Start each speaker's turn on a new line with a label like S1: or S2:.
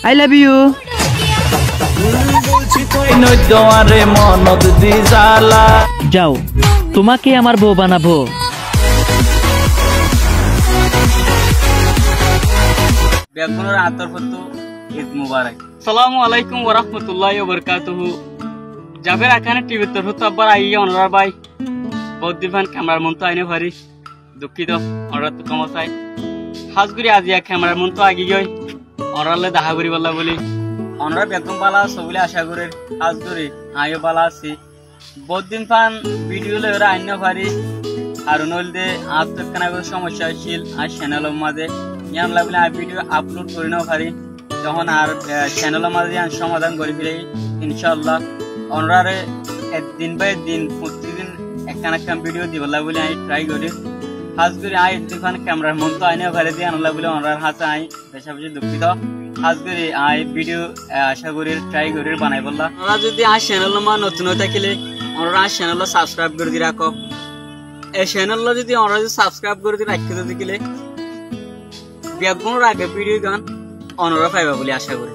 S1: I love you যাও তোমাকে আমার বউ বানাবো
S2: বেগুনের আতর ফটো ঈদ মুবারক আসসালামু আলাইকুম ওয়া রাহমাতুল্লাহি ওয়া বারাকাতুহু জাবের আখানে টিভি তরফ তো আবার আইয়া অনরার ভাই বদ্দিফান ক্যামেরার মন তো আইনে ভারি দুঃখিত অনরা তো কমসাই হাজগুরি আজিয়া ক্যামেরার মন তো আগি গই অনরালে দেখা করি বললা বলি অনরা বেগম বালা সবলে আশা করে হাজগুরি আইও বালা আছি বদ্দিফান ভিডিও লে ওরা আইনে ভারি আর নলদে আজ তক কানা কোনো সমস্যা হইছিল আর চ্যানেলের মাঝে ইয়ান লাগলে আর ভিডিও আপলোড করে নাও পারি যখন আর চ্যানেলের মাঝে আন সমাধান করে ফিরে ইনশাআল্লাহ অনরারে দিন বাই দিন প্রতিদিন একখান একখান ভিডিও দিবলা বলে আমি ট্রাই করি হাজ করে আই দোকান ক্যামেরার মন তো আইনে ঘরে দিয়ে আনলা বলে অনরার হাতে আই বেশা বেশি দুঃখিত হাজ করে আই ভিডিও আশা করি ট্রাই করি বানাই বললা ওরা যদি আর চ্যানেল মা নতুন হয়ে থাকিলে ওরা চ্যানেল সাবস্ক্রাইব করে দিয়ে রাখো এই চ্যানেল যদি ওরা সাবস্ক্রাইব করে দিয়ে রাখতে দেখিলে বেগুনের আগে ভিডিও গান অনরা পাইবা বলে আশা করি।